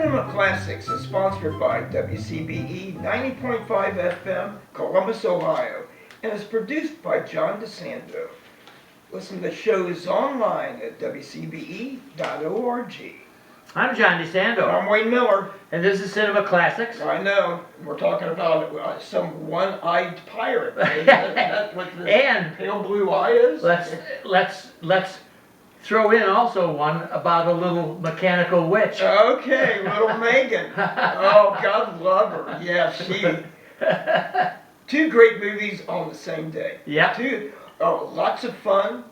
Cinema Classics is sponsored by WCBE 90.5 FM, Columbus, Ohio, and is produced by John DeSando. Listen to shows online at WCBE.org. I'm John DeSando. I'm Wayne Miller. And this is Cinema Classics. I know. We're talking about some one-eyed pirate. Is that what this And pale blue eye is? Let's throw in also one about a little mechanical witch. Okay, little Megan. Oh, God love her. Yeah, she. Two great movies on the same day. Yeah. Lots of fun.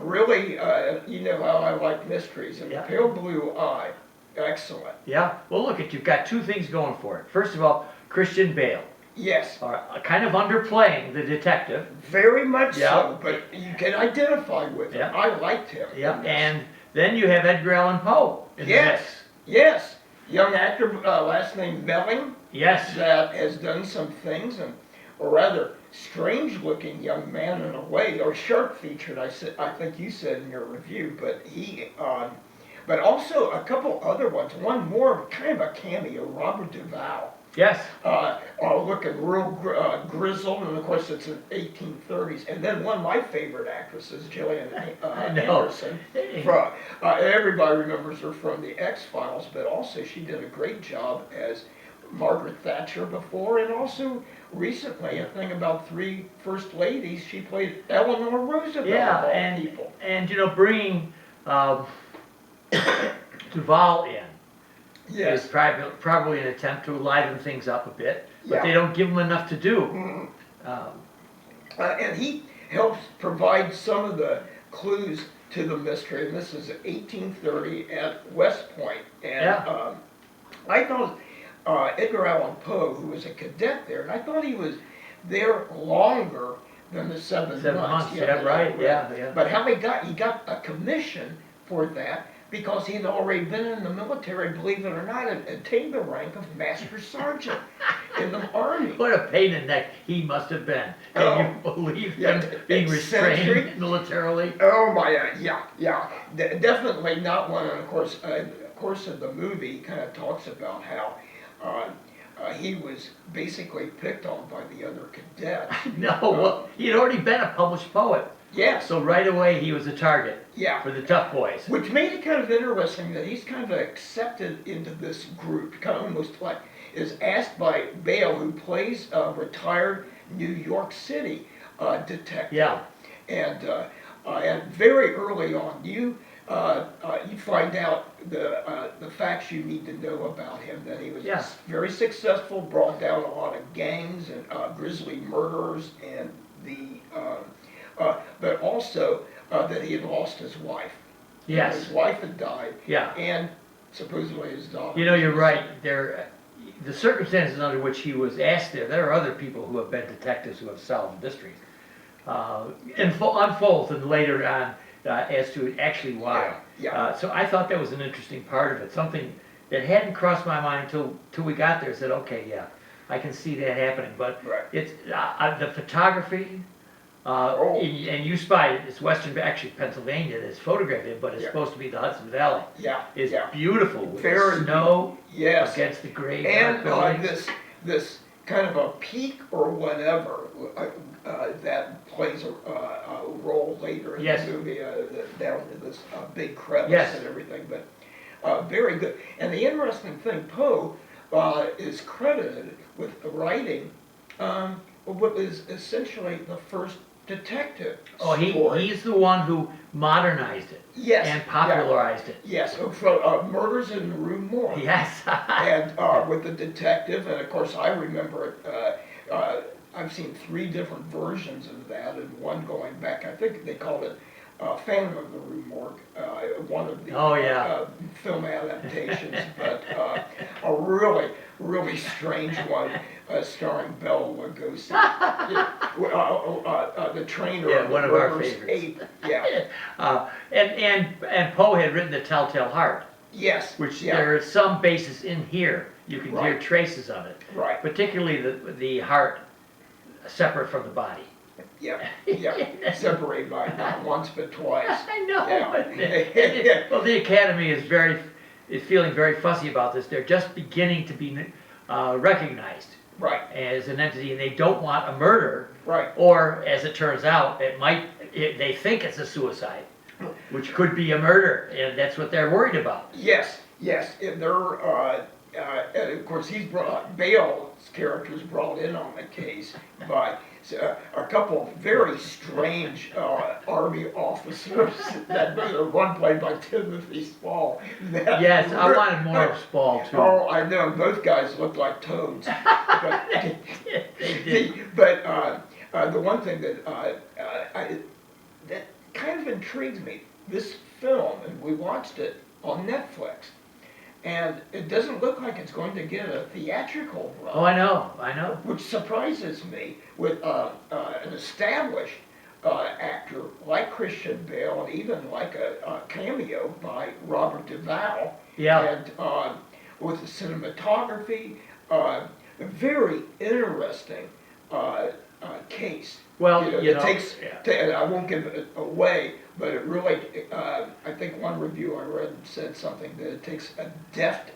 Really, you know how I like mysteries. And Yeah. Pale Blue Eye, excellent. Yeah. Well, look, you've got two things going for it. First of all, Christian Bale. Yes. Kind of underplaying the detective. Very much Yeah. so, but you can identify with him. Yeah. I liked him. Yeah. in this. And then you have Edgar Allan Poe in the mix. Yes. Young actor, last name Belling, Yes. that has done some things, and a rather strange-looking young man in a way, or sharp-featured. I think you said in your review, but but also a couple other ones. One more kind of a cameo, Robert Duvall. Yes. Looking real grizzled, and of course it's in 1830s. And then one of my favorite actresses, Gillian Anderson. Everybody remembers her from the X-Files, but also she did a great job as Margaret Thatcher before, and also recently, a thing about three first ladies, she played Eleanor Roosevelt. Yeah, of all and people. you know, bringing Duvall in. Yes. Is probably an attempt to liven things up a bit, but Yeah. they don't give him enough to do. And he helps provide some of the clues to the mystery. And this is 1830 at West Point. And Yeah. I thought Edgar Allan Poe, who was a cadet there, and I thought he was there longer than the 7 months. Yeah, right. Yeah. But how he got a commission for that, because he had already been in the military, believe it or not, and attained the rank of Master Sergeant in the Army. What a pain in the neck he must have been. Can you believe him being restrained militarily? Oh my, yeah. Definitely not one. And of course, in the movie, he kind of talks about how he was basically picked on by the other cadets. No, well, he had already been a published poet. Yes. So right away he was a target. Yeah. For the tough boys. Which made it kind of interesting that he's kind of accepted into this group, kind of almost like is asked by Bale, who plays a retired New York City detective. Yeah. And very early on, you find out the facts you need to know about him. That he was very successful, brought down a lot of gangs and grisly murderers, and but also that he had lost his wife. Yes. His wife had died. Yeah. And supposedly his daughter. You know, you're right. The circumstances under which he was asked there are other people who have been detectives who have solved mysteries. Unfolds and later on as to actually why. Yeah. So I thought that was an interesting part of it. Something that hadn't crossed my mind till we got there. I said, okay, yeah, I can see that happening. But it's the photography. And you spy it. It's actually Pennsylvania that's photographed it, but it's supposed to be the Hudson Valley. Yeah. It's beautiful with Very the snow yes. against the gray and buildings. this kind of a peak or whatever that plays a role later in the movie, down to this big crevice and everything. But very good. And the interesting thing, Poe is credited with writing what is essentially the first detective story. He's the one who modernized it and popularized it. Yes, Murders in the Rue Morgue. Yes. And with the detective, and of course I remember it, I've seen 3 different versions of that, and one going back, I think they called it Phantom of the Rue Morgue, one of the film adaptations, but a really, really strange one starring Bela Lugosi. The trainer of one of our favorites. Ape. Yeah. And Poe had written The Telltale Heart. Yes. Which there is some basis in here. You can hear traces of it. Right. Particularly the heart separate from the body. Yeah, separated by not once but twice. I know. Yeah. Well, the Academy is very is feeling very fussy about this. They're just beginning to be recognized Right. as an entity, and they don't want a murder. Right. Or, as it turns out, they think it's a suicide, which could be a murder, and that's what they're worried about. Yes, and they're, and of course, Bale's character is brought in on the case by a couple of very strange Army officers, one played by Timothy Spall. Yes, I wanted more of Spall, too. Oh, I know, both guys look like toads. But, They did. But the one thing that that kind of intrigues me, this film, and we watched it on Netflix, and it doesn't look like it's going to get a theatrical run. Oh, I know. Which surprises me with an established actor like Christian Bale, and even like a cameo by Robert Duvall. Yeah. And with the cinematography, a very interesting case. Well, it takes, and I won't give it away, but it really, I think one review I read said something that it takes a deft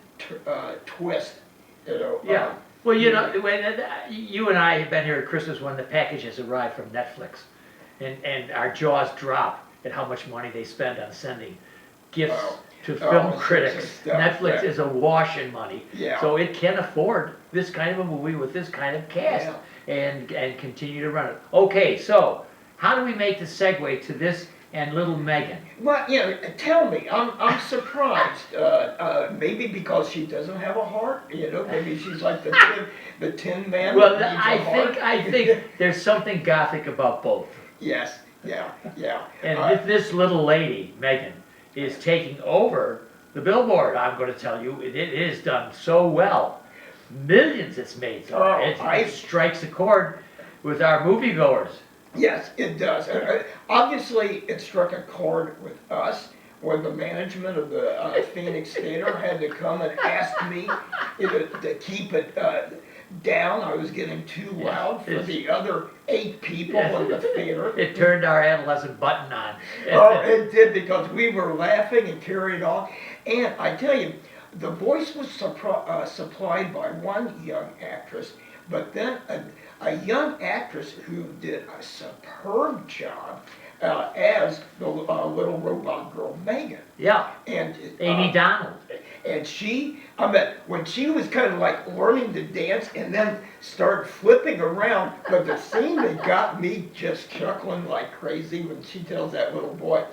twist, Yeah. Well, you and I have been here at Christmas when the package has arrived from Netflix, and our jaws drop at how much money they spend on sending gifts to film critics. Netflix is awash in money, so it can afford this kind of a movie with this kind of cast and continue to run it. Okay, so how do we make the segue to this and Little Megan? Well, tell me. I'm surprised. Maybe because she doesn't have a heart. Maybe she's like the Tin Man. Well, I think there's something gothic about both. Yes. Yeah. And this little lady, Megan, is taking over the billboard. I'm going to tell you, it is done so well. Millions it's made. So it strikes a chord with our moviegoers. Yes, it does. Obviously, it struck a chord with us when the management of the Phoenix Theater had to come and ask me to keep it down. I was getting too loud for the other 8 people in the theater. It turned our adolescent button on. Oh, it did, because we were laughing and carried on. And I tell you, the voice was supplied by one young actress, but then a young actress who did a superb job as the little robot girl, Megan. Yeah. And Amy Donald. And when she was kind of like learning to dance and then start flipping around, but the scene that got me just chuckling like crazy when she tells that little boy,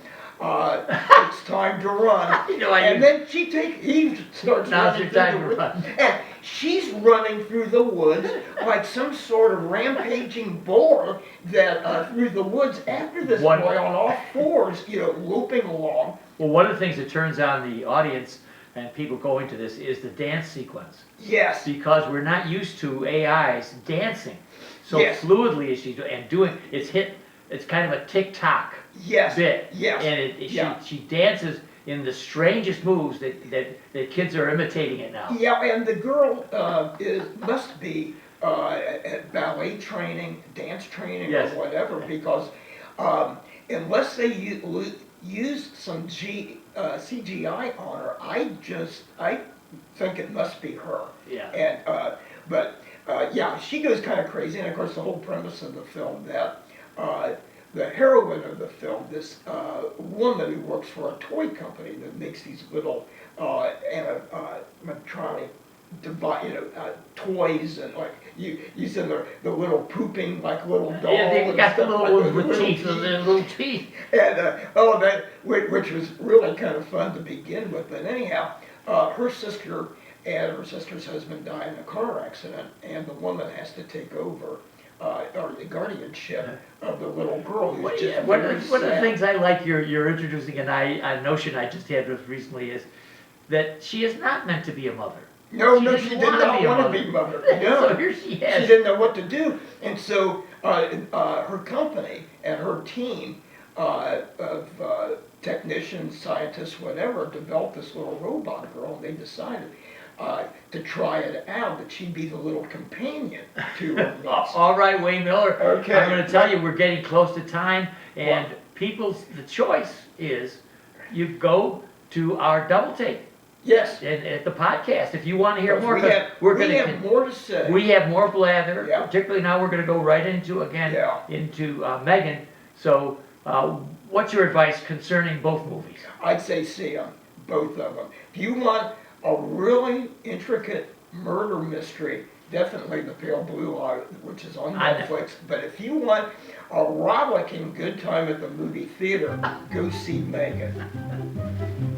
it's time to run. And then he starts running through the woods. And she's running through the woods like some sort of rampaging boar that through the woods after this boy on all fours, looping along. Well, one of the things that turns on the audience and people going to this is the dance sequence. Yes. Because we're not used to AIs dancing so fluidly as she's doing. It's kind of a tick-tock bit. Yes. And she dances in the strangest moves that kids are imitating it now. Yeah, and the girl must be at ballet training, dance training, or whatever, because unless they used some CGI on her, I think it must be her. Yeah. And she goes kind of crazy, and of course the whole premise of the film that the heroine of the film, this woman who works for a toy company that makes these little animatronic toys, and like you said the little pooping like little doll. Yeah, they got the little ones with teeth, the little teeth. And which was really kind of fun to begin with. But anyhow, her sister and her sister's husband die in a car accident, and the woman has to take over or the guardianship of the little girl. Who's just one of the things I like you're introducing, and a notion I just had with recently is that she is not meant to be a mother. No, she did not want to be mother. No, so here she is. She didn't know what to do, and so her company and her team of technicians, scientists, whatever, developed this little robot girl, and they decided to try it out, that she'd be the little companion to her niece. All right, Wayne Miller. Okay. I'm going to tell you, we're getting close to time, and the choice is you go to our double take. Yes. and at the podcast, if you want to hear more, We 'cause have, we're we gonna, have more to say. we have more blather, Yeah. particularly now we're gonna go right into, again, Yeah. into Megan. So, what's your advice concerning both movies? I'd say see them, both of them. If you want a really intricate murder mystery, definitely The Pale Blue Eye, which is on I know. Netflix. But if you want a rollicking good time at the movie theater, go see M3gan.